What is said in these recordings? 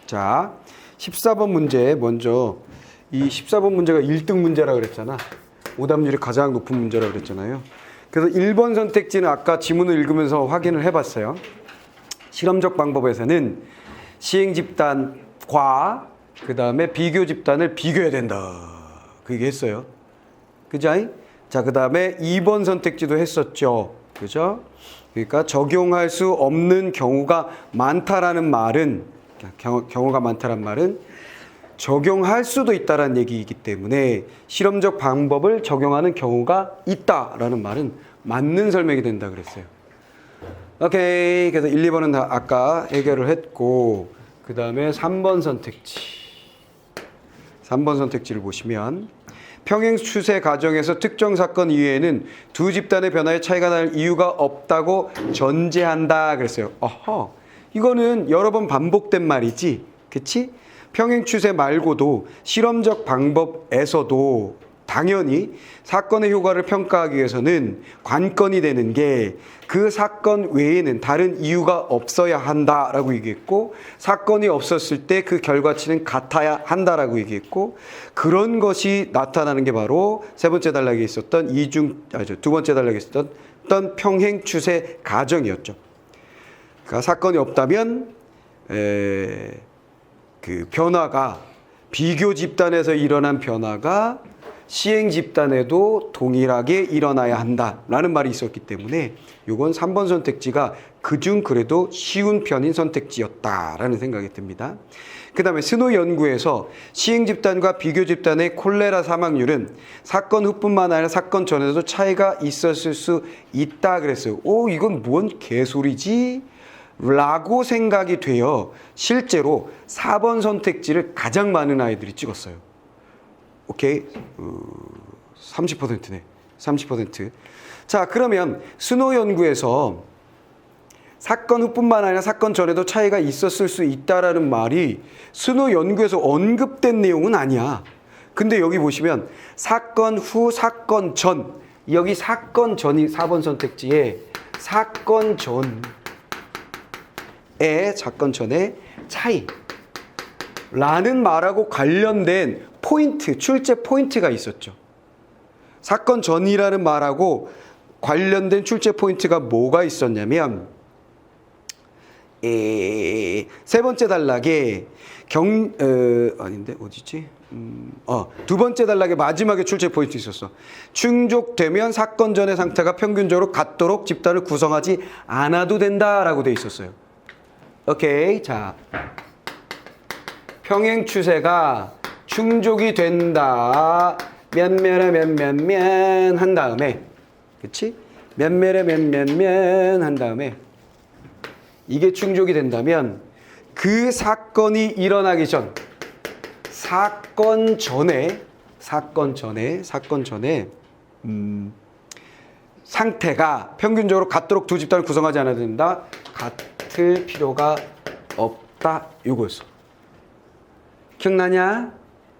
자, 14번 문제 먼저 이 14번 문제가 1등 문제라 그랬잖아. 오답률이 가장 높은 문제라 그랬잖아요. 그래서 1번 선택지는 아까 지문을 읽으면서 확인을 해봤어요. 실험적 방법에서는 시행 집단과 그 다음에 비교 집단을 비교해야 된다. 그 얘기 했어요. 그죠? 자, 그 다음에 2번 선택지도 했었죠. 그죠? 그러니까 적용할 수 없는 경우가 많다라는 말은, 경우가 많다라는 말은 적용할 수도 있다라는 얘기이기 때문에 실험적 방법을 적용하는 경우가 있다라는 말은 맞는 설명이 된다 그랬어요. 오케이. 그래서 1, 2번은 다 아까 해결을 했고, 그 다음에 3번 선택지. 3번 선택지를 보시면 평행 추세 과정에서 특정 사건 이외에는 두 집단의 변화에 차이가 날 이유가 없다고 전제한다 그랬어요. 어허, 이거는 여러 번 반복된 말이지, 그치? 평행 추세 말고도 실험적 방법에서도 당연히 사건의 효과를 평가하기 위해서는 관건이 되는 게 그 사건 외에는 다른 이유가 없어야 한다라고 얘기했고, 사건이 없었을 때 그 결과치는 같아야 한다라고 얘기했고, 그런 것이 나타나는 게 바로 세 번째 단락에 있었던 두 번째 단락에 있었던 평행 추세 가정이었죠. 그러니까 사건이 없다면 그 변화가 비교 집단에서 일어난 변화가 시행 집단에도 동일하게 일어나야 한다라는 말이 있었기 때문에 이건 3번 선택지가 그중 그래도 쉬운 편인 선택지였다라는 생각이 듭니다. 그 다음에 스노 연구에서 시행 집단과 비교 집단의 콜레라 사망률은 사건 후뿐만 아니라 사건 전에도 차이가 있었을 수 있다 그랬어요. 오, 이건 뭔 개소리지? 라고 생각이 되어 실제로 4번 선택지를 가장 많은 아이들이 찍었어요. 오케이, 30%네. 30%. 자, 그러면 스노 연구에서 사건 후뿐만 아니라 사건 전에도 차이가 있었을 수 있다라는 말이 스노 연구에서 언급된 내용은 아니야. 근데 여기 보시면 사건 후, 사건 전, 여기 사건 전이 4번 선택지에 사건 전의 차이 라는 말하고 관련된 포인트, 출제 포인트가 있었죠. 사건 전이라는 말하고 관련된 출제 포인트가 뭐가 있었냐면 세 번째 단락에 아닌데 어디지? 두 번째 단락에 마지막에 출제 포인트 있었어. 충족되면 사건 전의 상태가 평균적으로 같도록 집단을 구성하지 않아도 된다라고 돼 있었어요. 오케이. 자, 평행 추세가 충족이 된다. 몇몇에 몇몇면 한 다음에, 그치? 몇몇에 몇몇면 한 다음에 이게 충족이 된다면 그 사건이 일어나기 전, 사건 전에 상태가 평균적으로 같도록 두 집단을 구성하지 않아야 된다. 같을 필요가 없다. 요거였어. 기억나냐?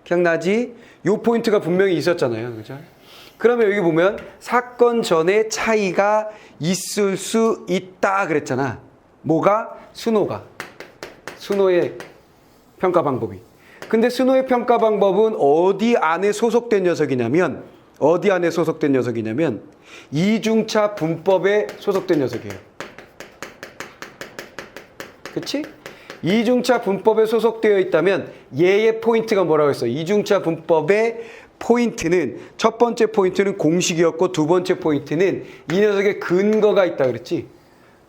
기억나지? 요 포인트가 분명히 있었잖아요. 그죠? 그러면 여기 보면 사건 전에 차이가 있을 수 있다 그랬잖아. 뭐가? 스노의 평가 방법이. 근데 스노의 평가 방법은 어디 안에 소속된 녀석이냐면 이중차 분법에 소속된 녀석이에요. 그치? 이중차 분법에 소속되어 있다면 얘의 포인트가 뭐라고 했어? 이중차 분법의 포인트는, 첫 번째 포인트는 공식이었고 두 번째 포인트는 이 녀석의 근거가 있다 그랬지?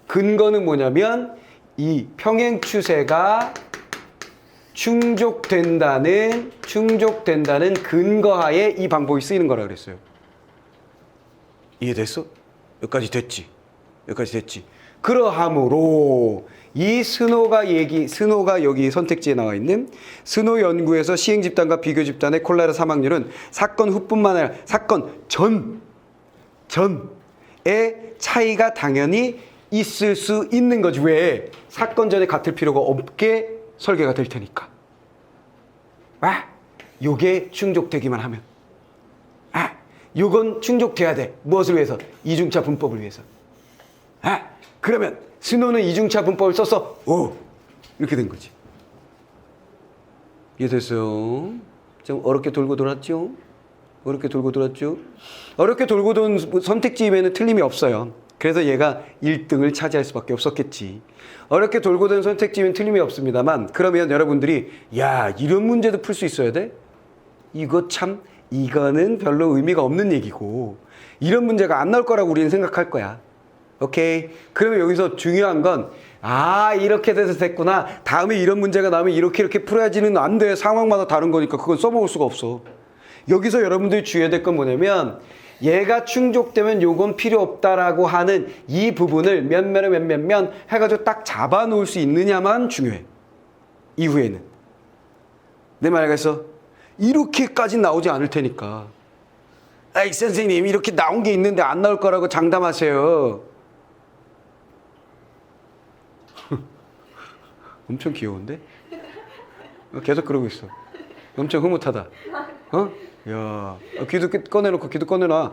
근거는 뭐냐면 이 평행 추세가 충족된다는 근거하에 이 방법이 쓰이는 거라 그랬어요. 이해됐어? 여기까지 됐지? 그러하므로 이 스노가 여기 선택지에 나와 있는 스노 연구에서 시행 집단과 비교 집단의 콜레라 사망률은 사건 후뿐만 아니라 사건 전의 차이가 당연히 있을 수 있는 거지. 왜? 사건 전에 같을 필요가 없게 설계가 될 테니까. 요게 충족되기만 하면. 요건 충족돼야 돼. 무엇을 위해서? 이중차 분법을 위해서. 그러면 스노는 이중차 분법을 써서 이렇게 된 거지. 이해됐어요? 좀 어렵게 돌고 돌았죠? 어렵게 돌고 돌았죠? 어렵게 돌고 돈 선택지임에는 틀림이 없어요. 그래서 얘가 1등을 차지할 수밖에 없었겠지. 어렵게 돌고 돈 선택지임은 틀림이 없습니다만, 그러면 여러분들이 야, 이런 문제도 풀 수 있어야 돼? 이거는 별로 의미가 없는 얘기고, 이런 문제가 안 나올 거라고 우리는 생각할 거야. 오케이? 그러면 여기서 중요한 건, 이렇게 돼서 됐구나. 다음에 이런 문제가 나오면 이렇게 풀어야지는 안 돼. 상황마다 다른 거니까 그건 써먹을 수가 없어. 여기서 여러분들이 주의해야 될 건 뭐냐면, 얘가 충족되면 요건 필요 없다라고 하는 이 부분을 몇몇 해가지고 딱 잡아놓을 수 있느냐만 중요해. 이후에는. 내 말 알겠어? 이렇게까지 나오지 않을 테니까. 아이, 선생님, 이렇게 나온 게 있는데 안 나올 거라고 장담하세요. 엄청 귀여운데? 계속 그러고 있어. 엄청 흐뭇하다. 야, 귀도 꺼내놓고 귀도 꺼내놔.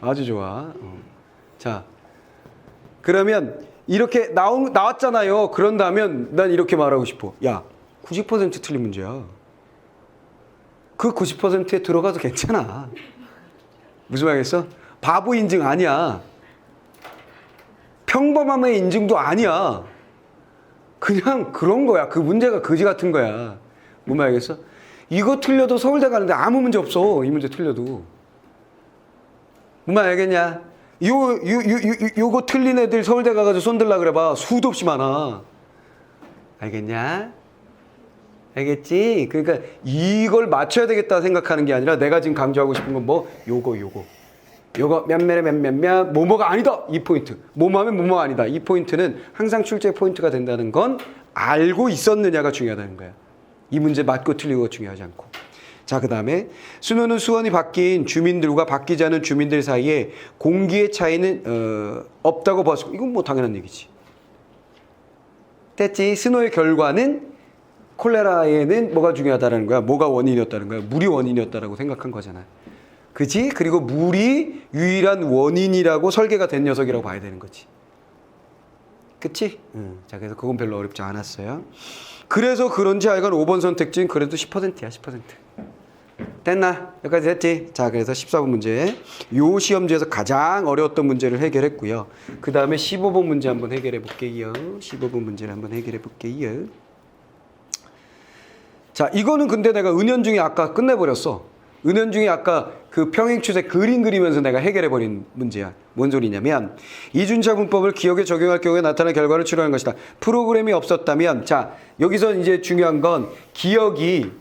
아주 좋아. 자, 그러면 이렇게 나왔잖아요. 그런다면 난 이렇게 말하고 싶어. 야, 90% 틀린 문제야. 그 90%에 들어가도 괜찮아. 무슨 말이겠어? 바보 인증 아니야. 평범함의 인증도 아니야. 그냥 그런 거야. 그 문제가 거지 같은 거야. 뭔 말이겠어? 이거 틀려도 서울대 가는데 아무 문제 없어. 이 문제 틀려도. 뭔 말 알겠냐? 요거 틀린 애들 서울대 가가지고 손들라 그래봐. 수도 없이 많아. 알겠냐? 알겠지? 그러니까 이걸 맞춰야 되겠다 생각하는 게 아니라 내가 지금 강조하고 싶은 건 뭐? 요거 몇몇 뭐뭐가 아니다. 이 포인트. 뭐뭐하면 뭐뭐가 아니다. 이 포인트는 항상 출제 포인트가 된다는 건 알고 있었느냐가 중요하다는 거야. 이 문제 맞고 틀리고가 중요하지 않고. 자, 그 다음에 수능은 수원이 바뀐 주민들과 바뀌지 않은 주민들 사이에 공기의 차이는 없다고 봤을. 이건 뭐 당연한 얘기지. 됐지? 스노의 결과는 콜레라에는 뭐가 중요하다는 거야? 뭐가 원인이었다는 거야? 물이 원인이었다라고 생각한 거잖아. 그치? 그리고 물이 유일한 원인이라고 설계가 된 녀석이라고 봐야 되는 거지. 그치? 자, 그래서 그건 별로 어렵지 않았어요. 그래서 그런지 하여간 5번 선택지는 그래도 10%야, 10%. 됐나? 여기까지 됐지? 자, 그래서 14번 문제. 요 시험지에서 가장 어려웠던 문제를 해결했고요. 그 다음에 15번 문제 한번 해결해 볼게요. 15번 문제를 한번 해결해 볼게요. 자, 이거는 근데 내가 은연중에 아까 끝내버렸어. 은연중에 아까 그 평행추세 그림 그리면서 내가 해결해버린 문제야. 뭔 소리냐면, 이준차 문법을 기억에 적용할 경우에 나타난 결과를 추론한 것이다. 프로그램이 없었다면, 자, 여기서 이제 중요한 건 기억이,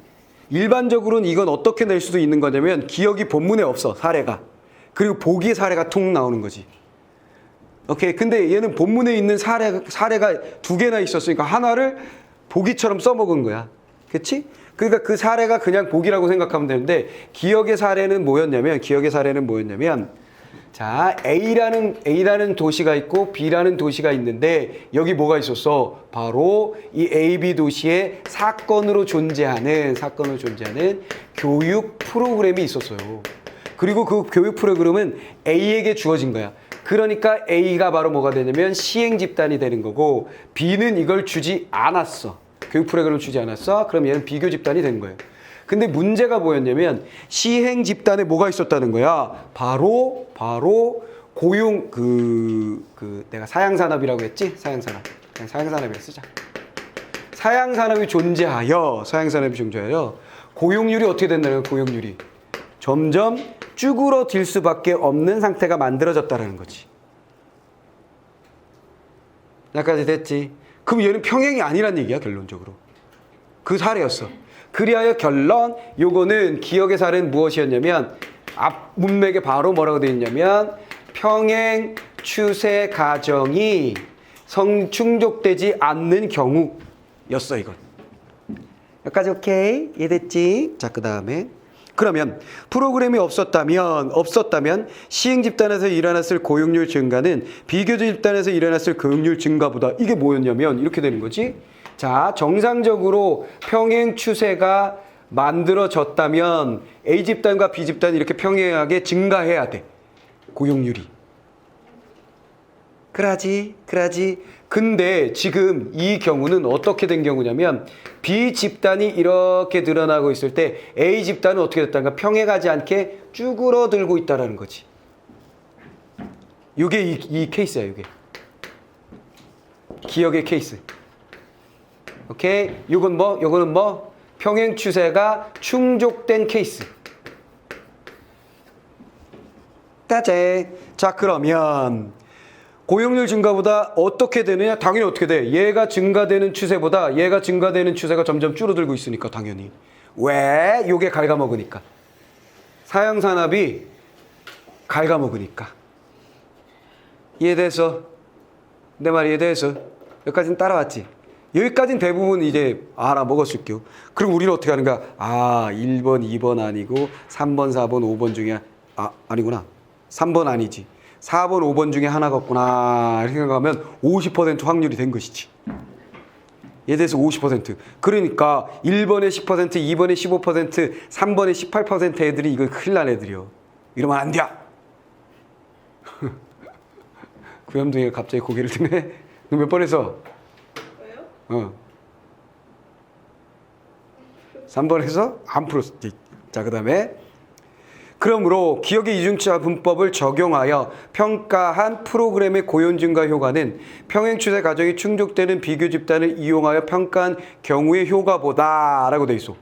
일반적으로는 이건 어떻게 낼 수도 있는 거냐면, 기억이 본문에 없어, 사례가. 그리고 보기에 사례가 통 나오는 거지. 오케이. 근데 얘는 본문에 있는 사례가 두 개나 있었으니까 하나를 보기처럼 써먹은 거야. 그치? 그러니까 그 사례가 그냥 보기라고 생각하면 되는데, 기억의 사례는 뭐였냐면, 자, A라는 도시가 있고 B라는 도시가 있는데, 여기 뭐가 있었어? 바로 이 A, B 도시에 사건으로 존재하는 교육 프로그램이 있었어요. 그리고 그 교육 프로그램은 A에게 주어진 거야. 그러니까 A가 바로 뭐가 되냐면 시행 집단이 되는 거고, B는 이걸 주지 않았어. 교육 프로그램을 주지 않았어? 그럼 얘는 비교 집단이 된 거예요. 근데 문제가 뭐였냐면 시행 집단에 뭐가 있었다는 거야? 바로 고용 내가 사양산업이라고 했지? 사양산업. 그냥 사양산업이라 쓰자. 사양산업이 존재하여 고용률이 어떻게 된다는 거야? 고용률이 점점 쭈그러들 수밖에 없는 상태가 만들어졌다는 거지. 여기까지 됐지? 그럼 얘는 평행이 아니란 얘기야, 결론적으로. 그 사례였어. 그리하여 결론, 요거는 기억의 사례는 무엇이었냐면, 앞 문맥에 바로 뭐라고 되어 있냐면, 평행 추세 가정이 충족되지 않는 경우였어, 이건. 여기까지 오케이? 이해됐지? 자, 그 다음에. 그러면 프로그램이 없었다면 시행 집단에서 일어났을 고용률 증가는 비교 집단에서 일어났을 고용률 증가보다, 이게 뭐였냐면 이렇게 되는 거지. 자, 정상적으로 평행 추세가 만들어졌다면 A 집단과 B 집단이 이렇게 평행하게 증가해야 돼. 고용률이. 그러지. 근데 지금 이 경우는 어떻게 된 경우냐면 B 집단이 이렇게 늘어나고 있을 때 A 집단은 어떻게 됐다는가? 평행하지 않게 쭈그러들고 있다는 거지. 이게 이 케이스야. 이게 기억의 케이스. 오케이? 요건 뭐? 요거는 뭐? 평행 추세가 충족된 케이스. 따제. 자, 그러면 고용률 증가보다 어떻게 되느냐? 당연히 어떻게 돼? 얘가 증가되는 추세보다 얘가 증가되는 추세가 점점 줄어들고 있으니까 당연히. 왜? 요게 갉아먹으니까. 사양산업이 갉아먹으니까. 이해돼서? 내 말 이해돼서? 여기까지는 따라왔지? 여기까지는 대부분 이제 알아먹었을게요. 그럼 우리는 어떻게 하는가? 1번, 2번 아니고 3번, 4번, 5번 중에 아니구나. 3번 아니지. 4번, 5번 중에 하나겠구나. 이렇게 생각하면 50% 확률이 된 것이지. 얘에 대해서 50%. 그러니까 1번에 10%, 2번에 15%, 3번에 18% 애들이 이거 큰일 난 애들이요. 이러면 안 돼. 구염둥이가 갑자기 고개를 드네. 너 몇 번 했어? 왜요? 3번 해서 안 풀었지. 자, 그 다음에 그러므로 기억의 이중차 분법을 적용하여 평가한 프로그램의 고용 증가 효과는 평행 추세 과정이 충족되는 비교 집단을 이용하여 평가한 경우의 효과보다 라고 돼 있어.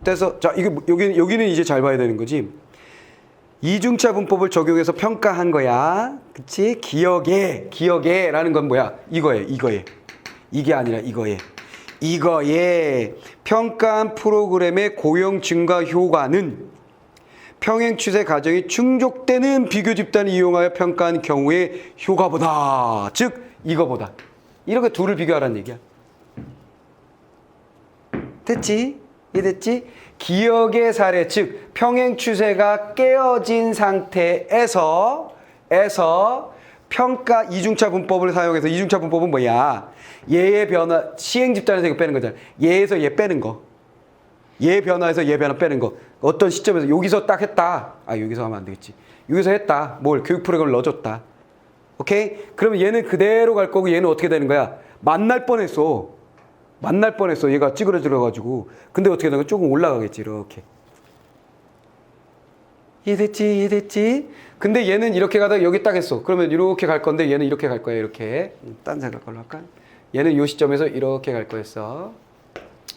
그래서 자, 여기는 이제 잘 봐야 되는 거지. 이중차 분법을 적용해서 평가한 거야. 그치? 기억에 라는 건 뭐야? 이거에. 이게 아니라 이거에 평가한 프로그램의 고용 증가 효과는 평행 추세 과정이 충족되는 비교 집단을 이용하여 평가한 경우의 효과보다, 즉 이거보다. 이렇게 둘을 비교하라는 얘기야. 됐지? 이해됐지? 기억의 사례, 즉 평행 추세가 깨어진 상태에서 평가 이중차 분법을 사용해서, 이중차 분법은 뭐야? 얘의 변화, 시행 집단에서 이거 빼는 거잖아. 얘에서 얘 빼는 거. 얘 변화에서 얘 변화 빼는 거. 어떤 시점에서 여기서 딱 했다. 여기서 하면 안 되겠지. 여기서 했다. 뭘 교육 프로그램을 넣어줬다. 오케이? 그러면 얘는 그대로 갈 거고 얘는 어떻게 되는 거야? 만날 뻔했어. 얘가 찌그러들어가지고. 근데 어떻게 되는 거야? 조금 올라가겠지. 이렇게. 이해됐지? 근데 얘는 이렇게 가다가 여기 딱 했어. 그러면 이렇게 갈 건데 얘는 이렇게 갈 거야. 이렇게. 딴 생각 걸로 할까? 얘는 이 시점에서 이렇게 갈 거였어.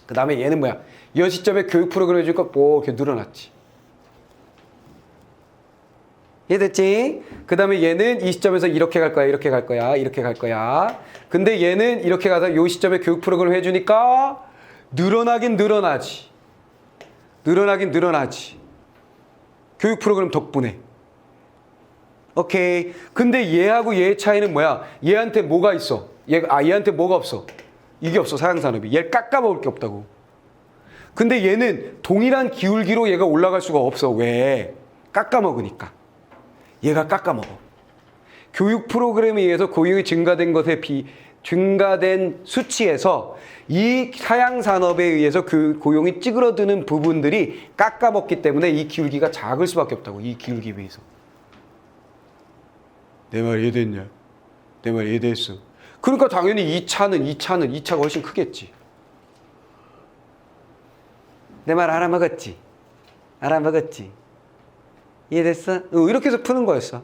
그 다음에 얘는 뭐야? 이 시점에 교육 프로그램 해줄 거 뭐 이렇게 늘어났지. 이해됐지? 그 다음에 얘는 이 시점에서 이렇게 갈 거야. 근데 얘는 이렇게 가서 이 시점에 교육 프로그램 해주니까 늘어나긴 늘어나지. 교육 프로그램 덕분에. 오케이. 근데 얘하고 얘의 차이는 뭐야? 얘한테 뭐가 있어? 얘한테 뭐가 없어? 이게 없어, 사양산업이. 얘를 깎아먹을 게 없다고. 근데 얘는 동일한 기울기로 얘가 올라갈 수가 없어. 왜? 깎아먹으니까. 얘가 깎아먹어. 교육 프로그램에 의해서 고용이 증가된 증가된 수치에서 이 사양산업에 의해서 그 고용이 찌그러드는 부분들이 깎아먹기 때문에 이 기울기가 작을 수밖에 없다고. 이 기울기에 비해서. 내 말 이해됐냐? 내 말 이해됐어. 그러니까 당연히 이 차가 훨씬 크겠지. 내 말 알아먹었지? 이해됐어? 이렇게 해서 푸는 거였어.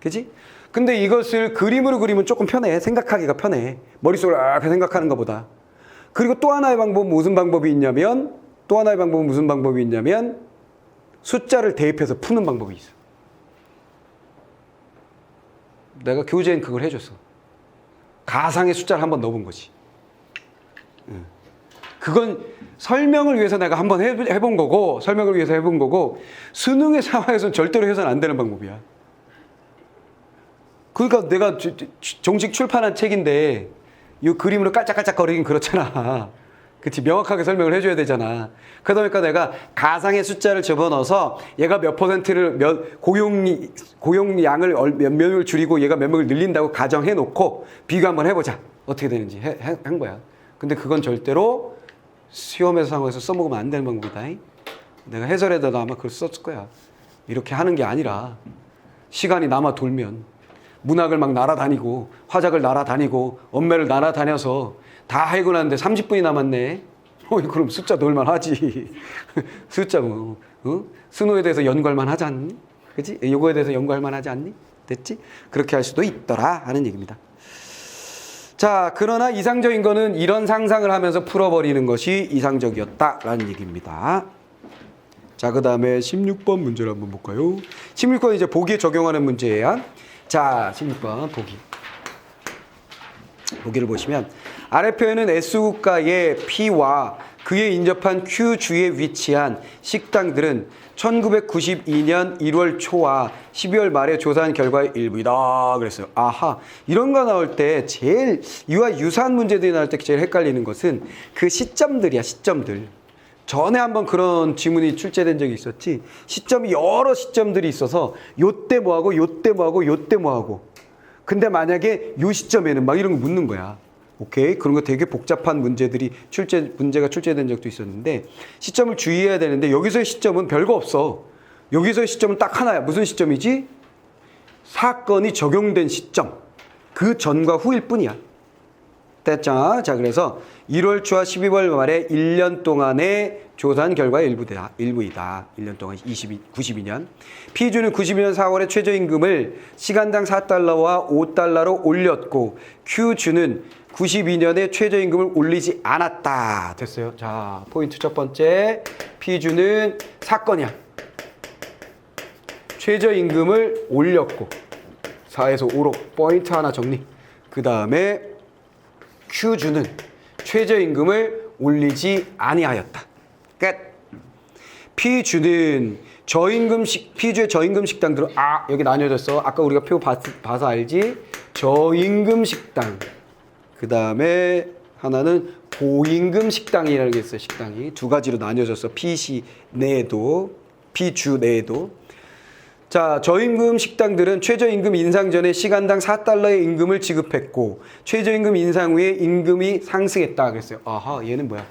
그치? 근데 이것을 그림으로 그리면 조금 편해. 생각하기가 편해. 머릿속으로 이렇게 생각하는 것보다. 그리고 또 하나의 방법은 무슨 방법이 있냐면 숫자를 대입해서 푸는 방법이 있어. 내가 교재엔 그걸 해줬어. 가상의 숫자를 한번 넣어본 거지. 그건 설명을 위해서 내가 한번 해본 거고, 수능의 상황에서는 절대로 해서는 안 되는 방법이야. 그러니까 내가 정식 출판한 책인데 이 그림으로 깔짝깔짝거리긴 그렇잖아. 그치? 명확하게 설명을 해줘야 되잖아. 그러니까 내가 가상의 숫자를 집어넣어서 얘가 몇 퍼센트를 고용량을 몇 명을 줄이고 얘가 몇 명을 늘린다고 가정해 놓고 비교 한번 해보자. 어떻게 되는지 한 거야. 근데 그건 절대로 시험에서 상황에서 써먹으면 안 되는 방법이다. 내가 해설에다가 아마 그걸 썼을 거야. 이렇게 하는 게 아니라 시간이 남아 돌면 문학을 막 날아다니고 화작을 날아다니고 엄매를 날아다녀서 다 해고 났는데 30분이 남았네. 그럼 숫자 넣을만 하지. 숫자 뭐 스노에 대해서 연구할만 하지 않니? 그치? 요거에 대해서 연구할만 하지 않니? 됐지? 그렇게 할 수도 있더라 하는 얘기입니다. 자, 그러나 이상적인 거는 이런 상상을 하면서 풀어버리는 것이 이상적이었다라는 얘기입니다. 자, 그 다음에 16번 문제를 한번 볼까요? 16번 이제 보기에 적용하는 문제예요. 자, 16번 보기. 보기를 보시면 아래 표에는 S국가의 P와 그에 인접한 Q주에 위치한 식당들은 1992년 1월 초와 12월 말에 조사한 결과의 일부이다 그랬어요. 아하, 이런 거 나올 때 제일 이와 유사한 문제들이 나올 때 제일 헷갈리는 것은 그 시점들이야. 시점들. 전에 한번 그런 지문이 출제된 적이 있었지. 시점이 여러 시점들이 있어서 요때 뭐하고 요때 뭐하고 요때 뭐하고. 근데 만약에 요 시점에는 막 이런 거 묻는 거야. 오케이? 그런 거 되게 복잡한 문제들이 문제가 출제된 적도 있었는데 시점을 주의해야 되는데 여기서의 시점은 별거 없어. 여기서의 시점은 딱 하나야. 무슨 시점이지? 사건이 적용된 시점. 그 전과 후일 뿐이야. 됐죠? 자, 그래서 1월 초와 12월 말에 1년 동안의 조사한 결과의 일부이다. 1년 동안 92년. P주는 92년 4월에 최저임금을 시간당 4달러와 5달러로 올렸고 Q주는 92년에 최저임금을 올리지 않았다. 됐어요. 자, 포인트 첫 번째. P주는 사건이야. 최저임금을 올렸고 4에서 5로 포인트 하나 정리. 그 다음에 Q주는 최저임금을 올리지 아니하였다. 끝. P주는 P주의 저임금 식당들은 여기 나뉘어졌어. 아까 우리가 표 봐서 알지? 저임금 식당. 그 다음에 하나는 고임금 식당이라는 게 있어요. 식당이 두 가지로 나뉘어졌어. P주 내에도. 자, 저임금 식당들은 최저임금 인상 전에 시간당 4달러의 임금을 지급했고 최저임금 인상 후에 임금이 상승했다 그랬어요. 아하, 얘는 뭐야?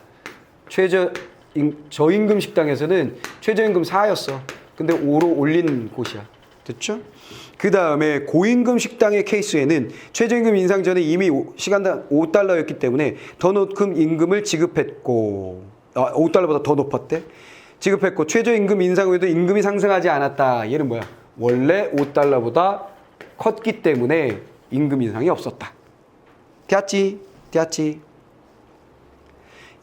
저임금 식당에서는 최저임금 4였어. 근데 5로 올린 곳이야. 됐죠? 그 다음에 고임금 식당의 케이스에는 최저임금 인상 전에 이미 시간당 5달러였기 때문에 더 높은 임금을 지급했고 5달러보다 더 높았대. 지급했고 최저임금 인상 후에도 임금이 상승하지 않았다. 얘는 뭐야? 원래 5달러보다 컸기 때문에 임금 인상이 없었다. 됐지?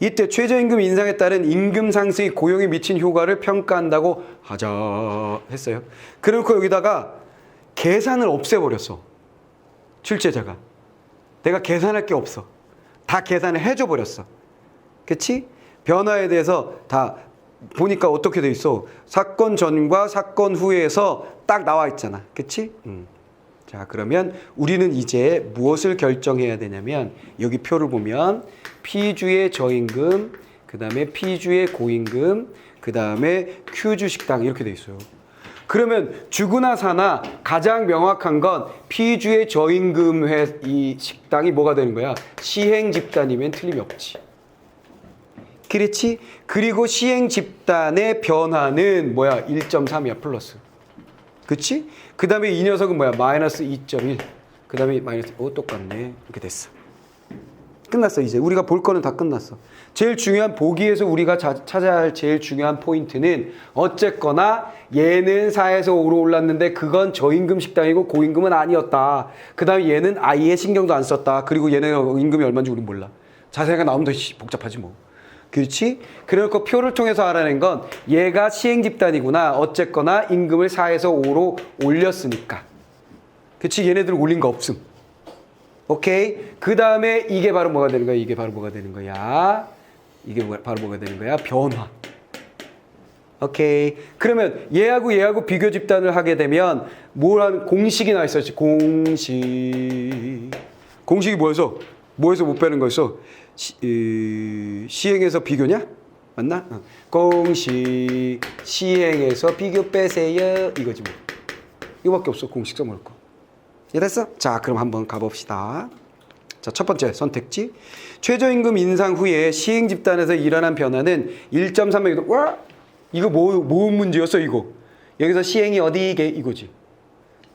이때 최저임금 인상에 따른 임금 상승이 고용에 미친 효과를 평가한다고 하자 했어요. 그래놓고 여기다가 계산을 없애버렸어. 출제자가. 내가 계산할 게 없어. 다 계산을 해줘버렸어. 그치? 변화에 대해서 다 보니까 어떻게 돼 있어? 사건 전과 사건 후에서 딱 나와 있잖아. 그치? 자, 그러면 우리는 이제 무엇을 결정해야 되냐면 여기 표를 보면 P주의 저임금, 그 다음에 P주의 고임금, 그 다음에 Q주 식당 이렇게 돼 있어요. 그러면 주거나 사나 가장 명확한 건 P주의 저임금 이 식당이 뭐가 되는 거야? 시행 집단이면 틀림이 없지. 그렇지? 그리고 시행 집단의 변화는 뭐야? 1.3이야 플러스. 그치? 그 다음에 이 녀석은 뭐야? 마이너스 2.1. 그 다음에 마이너스 똑같네. 이렇게 됐어. 끝났어. 이제 우리가 볼 거는 다 끝났어. 제일 중요한 보기에서 우리가 찾아야 할 제일 중요한 포인트는 어쨌거나 얘는 4에서 5로 올랐는데 그건 저임금 식당이고 고임금은 아니었다. 그 다음에 얘는 아예 신경도 안 썼다. 그리고 얘는 임금이 얼마인지 우린 몰라. 자세하게 나오면 더 복잡하지 뭐. 그렇지? 그래놓고 표를 통해서 알아낸 건 얘가 시행 집단이구나. 어쨌거나 임금을 4에서 5로 올렸으니까. 그치? 얘네들 올린 거 없음. 오케이? 그 다음에 이게 바로 뭐가 되는 거야? 이게 바로 뭐가 되는 거야? 이게 바로 뭐가 되는 거야? 변화. 오케이? 그러면 얘하고 비교 집단을 하게 되면 뭐라는 공식이 나와 있었지? 공식이 뭐였어? 뭐에서 못 빼는 거였어? 시행에서 비교냐? 맞나? 공식 시행에서 비교 빼세요 이거지 뭐. 이거밖에 없어. 공식 써먹을 거. 이해됐어? 자, 그럼 한번 가봅시다. 자, 첫 번째 선택지. 최저임금 인상 후에 시행 집단에서 일어난 변화는 1.3명. 와, 이거 뭐 문제였어 이거? 여기서 시행이 어디게 이거지.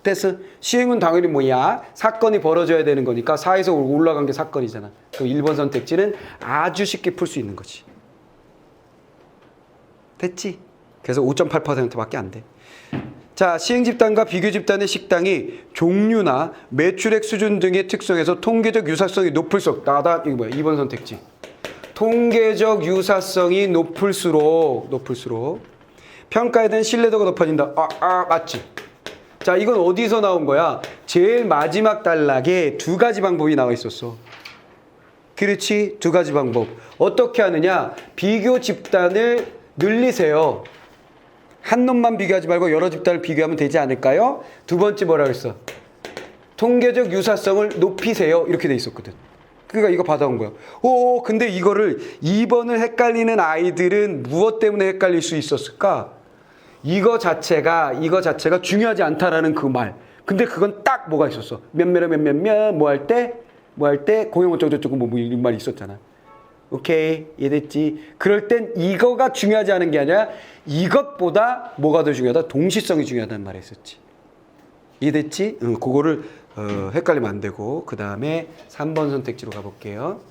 됐어. 시행은 당연히 뭐야? 사건이 벌어져야 되는 거니까 4에서 올라간 게 사건이잖아. 그럼 1번 선택지는 아주 쉽게 풀 수 있는 거지. 됐지? 그래서 5.8%밖에 안 돼. 자, 시행 집단과 비교 집단의 식당이 종류나 매출액 수준 등의 특성에서 통계적 유사성이 높을수록 나다 이거 뭐야? 2번 선택지. 통계적 유사성이 높을수록 평가에 대한 신뢰도가 높아진다. 맞지? 자, 이건 어디서 나온 거야? 제일 마지막 단락에 두 가지 방법이 나와 있었어. 그렇지? 두 가지 방법. 어떻게 하느냐? 비교 집단을 늘리세요. 한 놈만 비교하지 말고 여러 집단을 비교하면 되지 않을까요? 두 번째 뭐라고 했어? 통계적 유사성을 높이세요. 이렇게 돼 있었거든. 그러니까 이거 받아온 거야. 근데 이거를 2번을 헷갈리는 아이들은 무엇 때문에 헷갈릴 수 있었을까? 이거 자체가 중요하지 않다라는 그 말. 근데 그건 딱 뭐가 있었어. 몇몇 뭐 할 때 공용 어쩌고저쩌고 뭐 이런 말이 있었잖아. 오케이, 이해됐지? 그럴 땐 이거가 중요하지 않은 게 아니라 이것보다 뭐가 더 중요하다? 동시성이 중요하다는 말을 했었지. 이해됐지? 그거를 헷갈리면 안 되고. 그 다음에 3번 선택지로 가볼게요.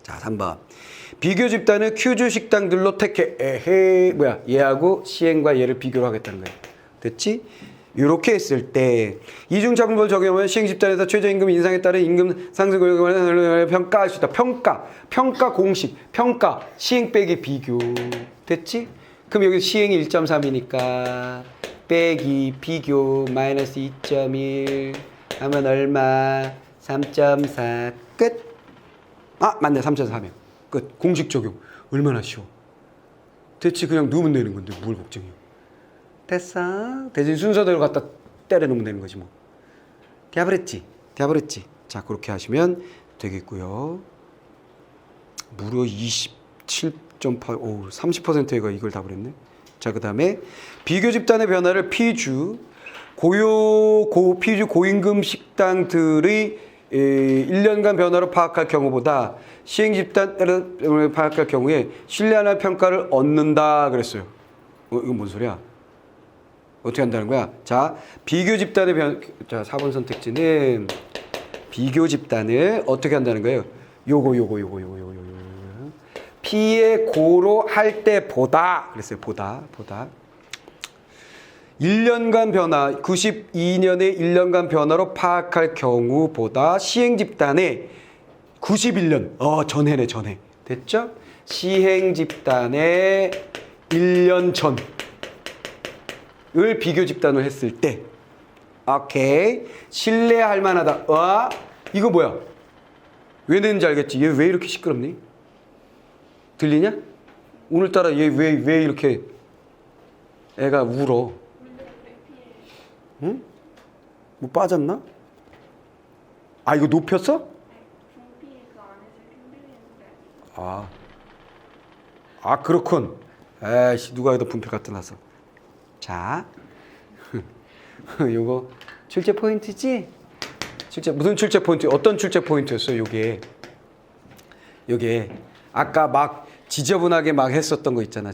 자, 3번. 비교 집단을 큐즈 식당들로 택해. 얘하고 시행과 얘를 비교를 하겠다는 거야. 됐지? 이렇게 했을 때 이중 차분법을 적용하면 시행 집단에서 최저임금 인상에 따른 임금 상승 효과를 평가할 수 있다. 평가 공식, 평가 시행 빼기 비교. 됐지? 그럼 여기 시행이 1.3이니까 빼기 비교 마이너스 2.1 하면 얼마? 3.4 끝. 맞네. 3.4면 끝. 공식 적용. 얼마나 쉬워. 됐지? 그냥 누우면 되는 건데 뭘 걱정이야. 됐어. 대신 순서대로 갖다 때려 넣으면 되는 거지 뭐. 되어버렸지. 자, 그렇게 하시면 되겠고요. 무려 27.8, 30%가 이걸 다 버렸네. 자, 그 다음에 비교 집단의 변화를 피주 고임금 식당들의 1년간 변화로 파악할 경우보다 시행 집단을 파악할 경우에 신뢰할 평가를 얻는다 그랬어요. 이건 뭔 소리야? 어떻게 한다는 거야? 자, 비교 집단의 자, 4번 선택지는 비교 집단을 어떻게 한다는 거예요? 요거. P의 고로 할 때보다 그랬어요. 보다. 1년간 변화, 92년의 1년간 변화로 파악할 경우보다 시행 집단의 91년, 전해네. 됐죠? 시행 집단의 1년 전. 을 비교 집단을 했을 때 오케이 신뢰할 만하다. 이거 뭐야? 왜 내는지 알겠지? 얘 왜 이렇게 시끄럽니? 들리냐? 오늘따라 얘 왜 이렇게 애가 울어? 응? 뭐 빠졌나? 이거 높였어? 그렇군. 에이씨, 누가 해도 분필 갖다 놨어. 자, 요거 출제 포인트지? 무슨 출제 포인트? 어떤 출제 포인트였어요? 요게 아까 막 지저분하게 막 했었던 거 있잖아.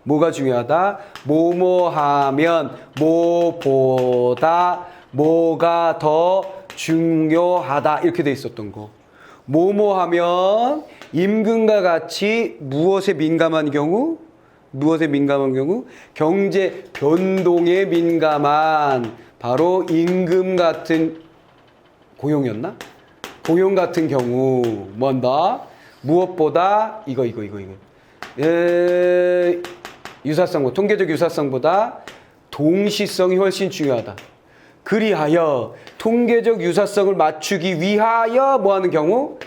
뭐가 중요하다? 뭐하면 뭐보다 뭐가 더 중요하다 이렇게 돼 있었던 거. 뭐하면 임금과 같이 무엇에 민감한 경우? 경제 변동에 민감한 바로 임금 같은 고용이었나? 고용 같은 경우 뭔다? 무엇보다 이거 유사성, 통계적 유사성보다 동시성이 훨씬 중요하다. 그리하여 통계적 유사성을 맞추기 위하여 뭐 하는 경우?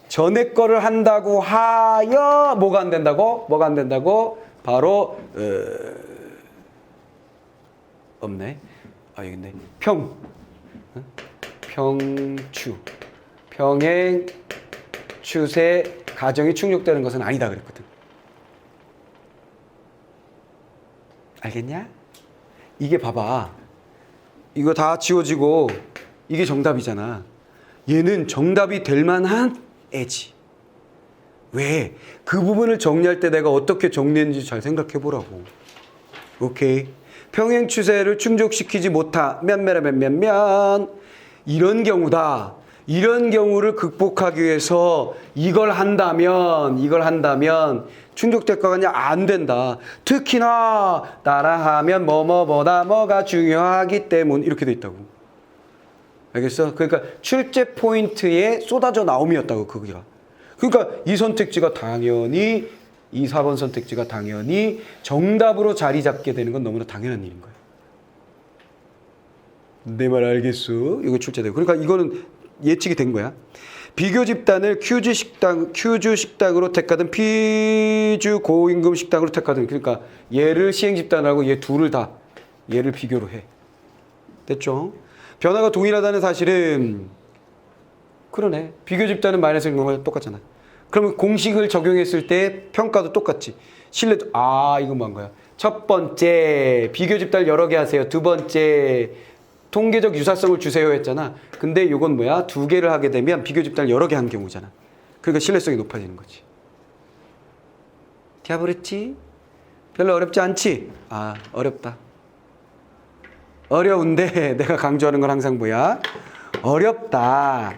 전에 거를 한다고 하여 뭐가 안 된다고? 바로 없네. 여기 있네. 평행 추세 가정이 충족되는 것은 아니다 그랬거든. 알겠냐? 이게 봐봐. 이거 다 지워지고 이게 정답이잖아. 얘는 정답이 될 만한 애지. 왜? 그 부분을 정리할 때 내가 어떻게 정리했는지 잘 생각해 보라고. 오케이. 평행 추세를 충족시키지 못하면 이런 경우다. 이런 경우를 극복하기 위해서 이걸 한다면 충족될 거 아니야? 안 된다. 특히나 따라하면 뭐뭐보다 뭐가 중요하기 때문 이렇게 돼 있다고. 알겠어? 그러니까 출제 포인트에 쏟아져 나옴이었다고 거기가. 그러니까 이 선택지가 당연히 이 4번 선택지가 당연히 정답으로 자리 잡게 되는 건 너무나 당연한 일인 거야. 내 말 알겠어? 이거 출제되고. 그러니까 이거는 예측이 된 거야. 비교 집단을 큐즈 식당으로 택하든 피주 고임금 식당으로 택하든 그러니까 얘를 시행 집단하고 얘 둘을 다 얘를 비교로 해. 됐죠? 변화가 동일하다는 사실은 그러네. 비교 집단은 마이너스 1과 똑같잖아. 그러면 공식을 적용했을 때 평가도 똑같지. 신뢰도 이건 뭐한 거야? 첫 번째 비교 집단을 여러 개 하세요. 두 번째 통계적 유사성을 주세요 했잖아. 근데 이건 뭐야? 두 개를 하게 되면 비교 집단을 여러 개 한 경우잖아. 그러니까 신뢰성이 높아지는 거지. 디아브레치? 별로 어렵지 않지? 어렵다. 어려운데 내가 강조하는 건 항상 뭐야? 어렵다.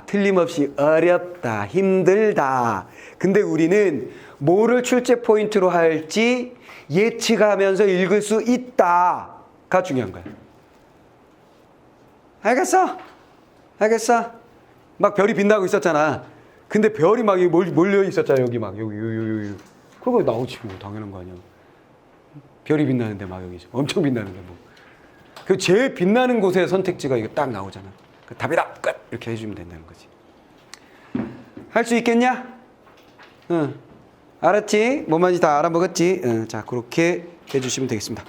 틀림없이 어렵다. 힘들다. 근데 우리는 뭐를 출제 포인트로 할지 예측하면서 읽을 수 있다가 중요한 거야. 알겠어? 막 별이 빛나고 있었잖아. 근데 별이 막 몰려 있었잖아. 여기 막 여기. 그거 나오지 뭐. 당연한 거 아니야. 별이 빛나는데 막 여기 엄청 빛나는데 뭐. 그 제일 빛나는 곳의 선택지가 이거 딱 나오잖아. 답이다. 끝. 이렇게 해주면 된다는 거지. 할 수 있겠냐? 응. 알았지? 뭔 말인지 다 알아먹었지? 응. 자, 그렇게 해주시면 되겠습니다.